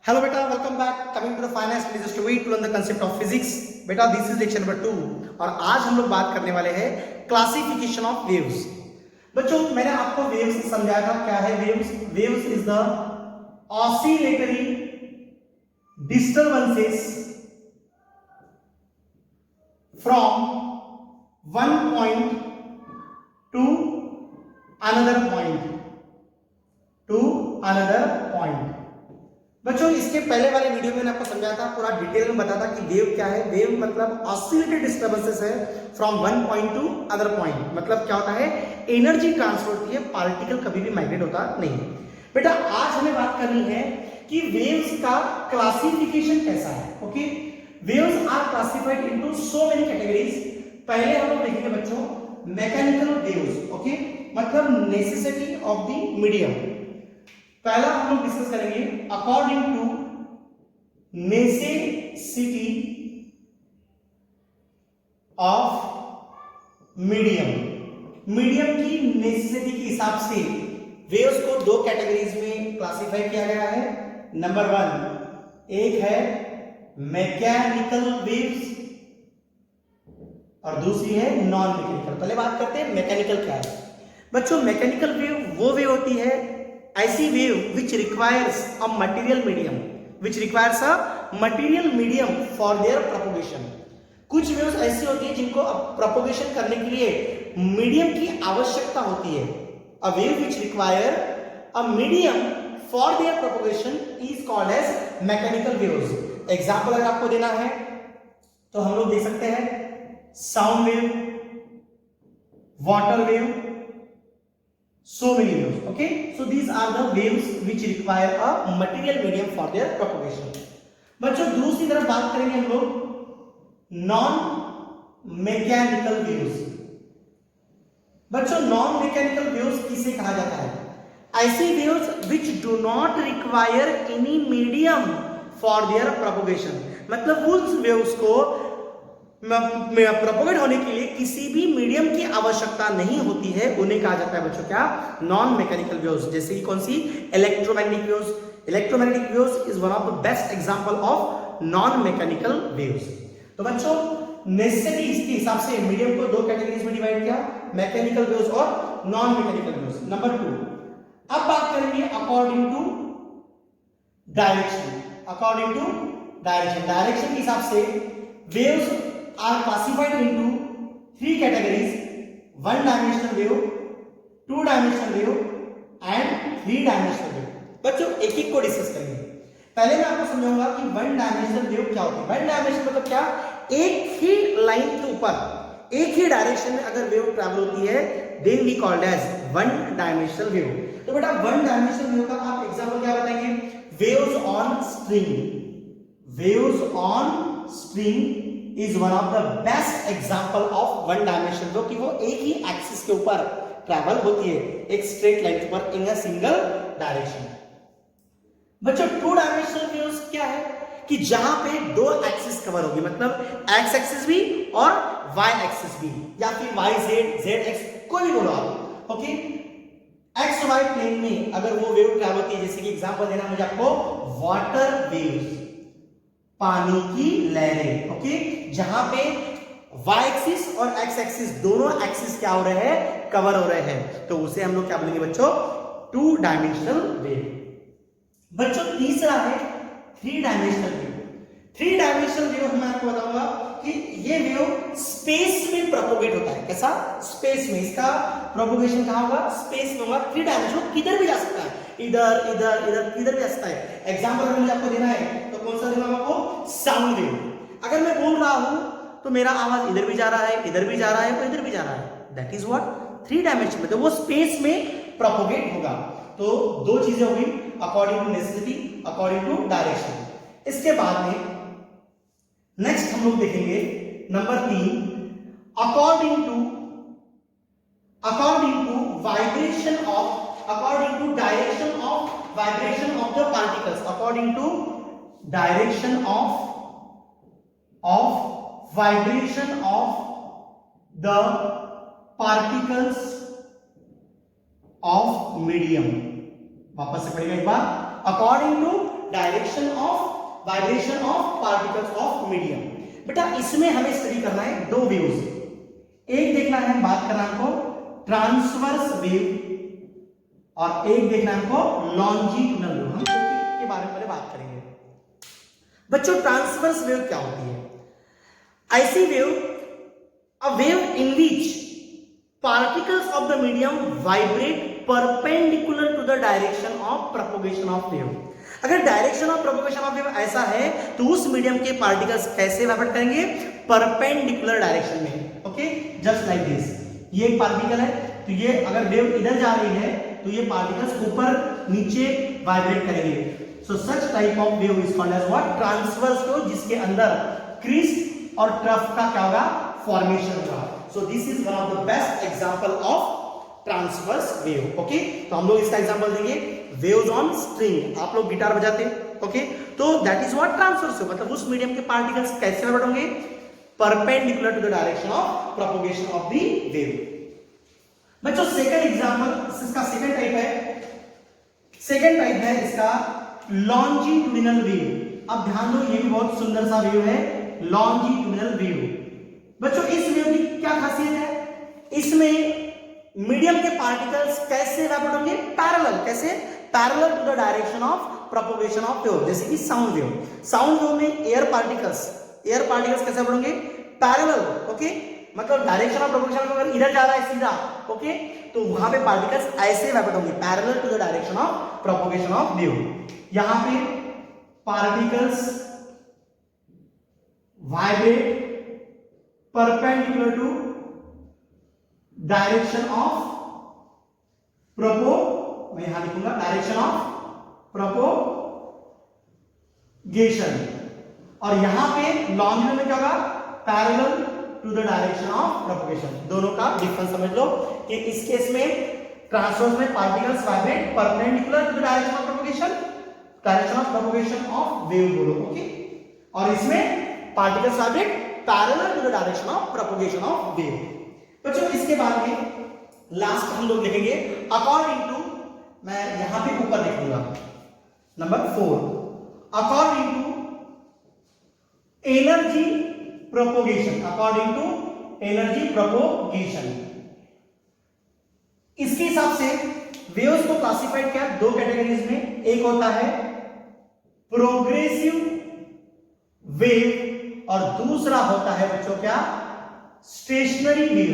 Hello बेटा, welcome back. Coming to the finance please to wait to learn the concept of physics. बेटा this is lecture number 2 और आज हम लोग बात करने वाले हैं क्लासिफिकेशन ऑफ वेव्स। बच्चों मैंने आपको वेव्स समझाया था। क्या है waves? Waves is the oscillatory disturbances from one point two another point. बच्चों इसके पहले वाले वीडियो में मैंने आपको समझाया था, पूरा डिटेल में बताया था कि वेव क्या है। वेव मतलब ऑसिलेटेड डिस्टर्बेंसेस है from one point two other point. मतलब क्या होता है, एनर्जी ट्रांसफर होती है, पार्टिकल कभी भी माइग्रेट होता नहीं। बेटा आज हमें बात करनी है कि वेव्स का क्लासिफिकेशन कैसा है। Okay, waves are classified into so many categories. पहले हम लोग देखेंगे बच्चों मैकेनिकल वेव्स। ओके, मतलब नेसेसिटी ऑफ द मीडियम। पहला हम लोग डिस्कस करेंगे according to necessity of medium. Medium की नेसेसिटी के हिसाब से वेव्स को दो कैटेगरीज में क्लासिफाई किया गया है। नंबर 1 एक है मैकेनिकल वेव्स और दूसरी है नॉन मैकेनिकल। पहले बात करते हैं मैकेनिकल क्या है। बच्चों मैकेनिकल वेव वो वेव होती है, ऐसी wave which requires a material medium for their propagation। कुछ वेव्स ऐसी होती है जिनको प्रोपोगेशन करने के लिए मीडियम की आवश्यकता होती है। a wave which require a medium for their propagation is called as mechanical waves। Example अगर आपको देना है तो हम लोग दे सकते हैं sound wave, water wave, so many waves। okay, so these are the waves which require a material medium for their propagation। बच्चों दूसरी तरफ बात करेंगे हम लोग नॉन मैकेनिकल वेव्स। बच्चों नॉन मैकेनिकल वेव्स किसे कहा जाता है? ऐसी waves which do not require any medium for their propagation। मतलब उस वेव्स को प्रोपोगेट होने के लिए किसी भी मीडियम की आवश्यकता नहीं होती है, उन्हें कहा जाता है बच्चों क्या? Non mechanical waves. जैसे कि कौन सी? Electromagnetic waves. Electromagnetic waves is one of the best example of non mechanical waves. तो बच्चों नेसेसिटी इसके हिसाब से मीडियम को दो कैटेगरीज में डिवाइड किया, मैकेनिकल वेव्स और नॉन मैकेनिकल वेव्स। नंबर 2 अब बात करेंगे according to direction. According to direction, direction के हिसाब से waves are classified into 3 categories: one dimensional wave, two dimensional wave and three dimensional wave। बच्चों एक एक को डिस्कस करेंगे। पहले मैं आपको समझाऊंगा कि वन डायमेंशनल वेव क्या होती है। वन डायमेंशन मतलब क्या? एक ही लाइन के ऊपर एक ही डायरेक्शन में अगर वेव ट्रैवल होती है then we called as one dimensional wave. तो बेटा वन डायमेंशनल वेव का आप एग्जांपल क्या बताएंगे? Waves on string. Waves on string is one of the best example of one dimension, जो कि वो एक ही एक्सिस के ऊपर ट्रैवल होती है, एक स्ट्रेट लाइन पर इन अ सिंगल डायरेक्शन। बच्चों टू डायमेंशनल वेव्स क्या है कि जहां पे दो एक्सिस कवर होगी, मतलब एक्स एक्सिस भी और वाई एक्सिस भी, या फिर वाई जेड, जेड एक्स, कोई भी बोलो आप। ओके, एक्स वाई प्लेन में अगर वो वेव ट्रैवल होती है, जैसे कि एग्जांपल देना मुझे आपको वाटर वेव्स, पानी की लहरें। ओके, जहां पे वाई एक्सिस और एक्स एक्सिस दोनों एक्सिस क्या हो रहे हैं? कवर हो रहे हैं, तो उसे हम लोग क्या बोलेंगे बच्चों? Two dimensional wave. बच्चों तीसरा है three dimensional wave. Three dimensional wave मैं आपको बताऊंगा कि ये वेव स्पेस में प्रोपोगेट होता है। कैसा? स्पेस में। इसका प्रोपोगेशन कहां होगा? स्पेस में होगा। थ्री डायमेंशन किधर भी जा सकता है, इधर इधर इधर किधर भी जा सकता है। एग्जांपल अगर मुझे आपको देना है तो कौन सा देना आपको? Sound wave. अगर मैं बोल रहा हूं तो मेरा आवाज इधर भी जा रहा है, इधर भी जा रहा है और इधर भी जा रहा है। That is what? Three dimension में। तो वो स्पेस में प्रोपोगेट होगा। तो दो चीजें होगी, according to necessity, according to direction. इसके बाद में नेक्स्ट हम लोग देखेंगे number 3 according to vibration of, according to direction of vibration of the particles, according to direction of vibration of the particles of medium। वापस से पढ़िएगा एक बार। according to direction vibration of particles of medium. बेटा इसमें हमें study करना है दो वेव्स, एक देखना है, बात करना है हमको ट्रांसवर्स वेव और एक देखना है हमको लॉन्जिट्यूडिनल वेव। हम के बारे में पहले बात करेंगे। बच्चों ट्रांसवर्स वेव क्या होती है? ऐसी wave, a wave in which particles of the medium vibrate perpendicular to the direction of propagation of wave। अगर direction of propagation of wave ऐसा है तो उस मीडियम के पार्टिकल्स कैसे वाइब्रेट करेंगे? परपेंडिकुलर डायरेक्शन में। Okay, just like this. ये एक पार्टिकल है, तो ये अगर वेव इधर जा रही है तो ये पार्टिकल्स ऊपर नीचे वाइब्रेट करेंगे। So such type of wave is called as what? Transverse wave, जिसके अंदर क्रीज और ट्रफ का क्या होगा? फॉर्मेशन होगा। So this is one of the best example of transverse wave. Okay, तो हम लोग इसका एग्जांपल देंगे waves on string। आप लोग गिटार बजाते हैं, ओके, तो that is what transverse wave, मतलब उस मीडियम के पार्टिकल्स कैसे वाइब्रेट होंगे? Perpendicular to the direction of propagation of the wave. बच्चों सेकंड एग्जांपल, इसका सेकंड टाइप है, सेकंड टाइप है इसका लॉन्जिट्यूडिनल वेव। अब ध्यान दो, ये भी बहुत सुंदर सा वेव है, लॉन्जिट्यूडिनल वेव। बच्चों इस वेव की क्या खासियत है? इसमें मीडियम के पार्टिकल्स कैसे वाइब्रेट होंगे? पैरेलल। कैसे? Parallel to the direction of propagation of wave. जैसे कि साउंड वेव, साउंड वेव में एयर पार्टिकल्स कैसे वाइब्रेट होंगे? पैरेलल। ओके, मतलब डायरेक्शन ऑफ प्रोपगेशन अगर इधर जा रहा है सीधा, ओके, तो वहां पे पार्टिकल्स ऐसे वाइब्रेट होंगे, parallel to the direction of propagation of wave. यहां पे particles vibrate perpendicular to direction of मैं यहां लिखूंगा डायरेक्शन ऑफ प्रोपोगेशन, और यहां पे लॉन्जिट्यूड में क्या होगा? Parallel to the direction of propagation. दोनों का डिफरेंस समझ लो कि इस केस में ट्रांसवर्स में particles vibrate perpendicular to the direction of propagation of wave बोलो, ओके, और इसमें particles vibrate parallel to the direction of propagation of wave. बच्चों इसके बाद में लास्ट हम लोग लिखेंगे अकॉर्डिंग टू, मैं यहां पे ऊपर लिखूंगा number 4, according to energy propagation. According to energy propagation, इसके हिसाब से वेव्स को क्लासिफाइड किया दो कैटेगरीज में। एक होता है प्रोग्रेसिव वेव और दूसरा होता है बच्चों क्या? Stationary wave.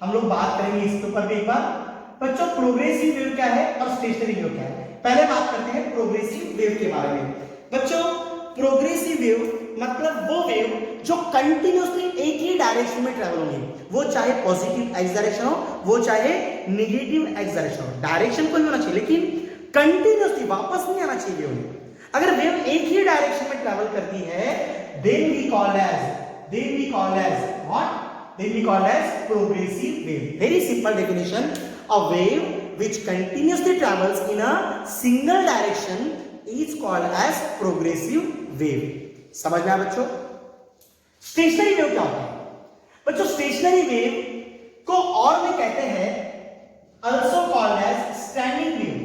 हम लोग बात करेंगे इसके ऊपर भी एक बार। बच्चों प्रोग्रेसिव वेव क्या है और स्टेशनरी वेव क्या है? पहले बात करते हैं प्रोग्रेसिव वेव के बारे में। बच्चों प्रोग्रेसिव वेव मतलब वो वेव जो कंटिन्यूअसली एक ही डायरेक्शन में ट्रैवल होगी, वो चाहे पॉजिटिव एक्स डायरेक्शन हो, वो चाहे नेगेटिव एक्स डायरेक्शन हो, डायरेक्शन कोई होना चाहिए लेकिन कंटिन्यूअसली वापस नहीं आना चाहिए वेव। अगर वेव एक ही डायरेक्शन में ट्रैवल करती है then we call as what? Then we call as progressive wave. Very simple definition: a wave which continuously travels in a single direction is called as progressive wave. समझ में आया बच्चों? Stationary wave क्या होता है? बच्चों स्टेशनरी वेव को और में कहते हैं also called as standing wave.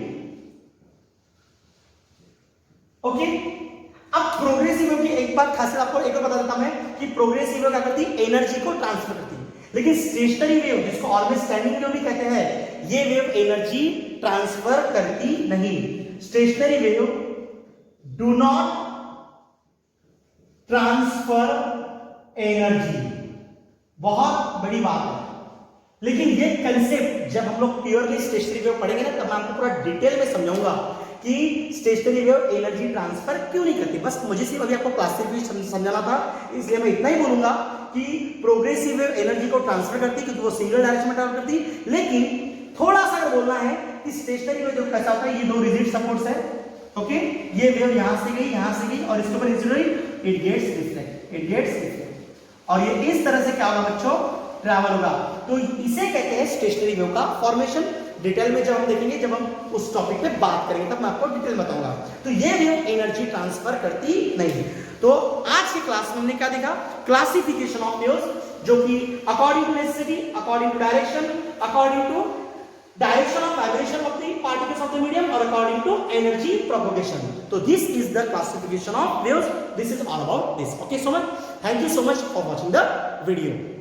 Okay, अब प्रोग्रेसिव वेव की एक बात खासियत आपको एक बार बता देता मैं कि प्रोग्रेसिव वेव क्या करती है? एनर्जी को ट्रांसफर करती है, लेकिन स्टेशनरी वेव जिसको ऑलवेज स्टैंडिंग वेव भी कहते हैं, ये वेव एनर्जी ट्रांसफर करती नहीं। Stationary wave do not transfer energy, बहुत बड़ी बात है। लेकिन ये कंसेप्ट जब हम लोग प्योरली स्टेशनरी वेव पढ़ेंगे ना, तब मैं आपको पूरा डिटेल में समझाऊंगा कि स्टेशनरी वेव एनर्जी ट्रांसफर क्यों नहीं करती। बस मुझे सिर्फ अभी आपको क्लासिफिकेशन समझाना था, इसलिए मैं इतना ही बोलूंगा कि प्रोग्रेसिव वेव एनर्जी को ट्रांसफर करती क्योंकि वो सिंगल डायरेक्शन में ट्रैवल करती। लेकिन थोड़ा सा अगर बोलना है कि स्टेशनरी वेव जो कैसा होता है, ये दो रिजिड सपोर्ट्स है, ओके, ये वेव यहां से गई और इसके ऊपर इंसिडेंट इट गेट्स रिफ्लेक्ट, और ये इस तरह से क्या होगा बच्चों? ट्रैवल होगा। तो इसे कहते हैं स्टेशनरी वेव का फॉर्मेशन। डिटेल में जब हम देखेंगे, जब हम उस टॉपिक पे बात करेंगे, तब मैं आपको डिटेल बताऊंगा। तो ये वेव एनर्जी ट्रांसफर करती नहीं। तो आज की क्लास में हमने क्या देखा? क्लासिफिकेशन ऑफ वेव्स, जो कि according to necessity, according to direction, according to direction of vibration of the particles of the medium or according to energy propagation. So this is the classification of waves. This is all about this. Okay, so much. Thank you so much for watching the video.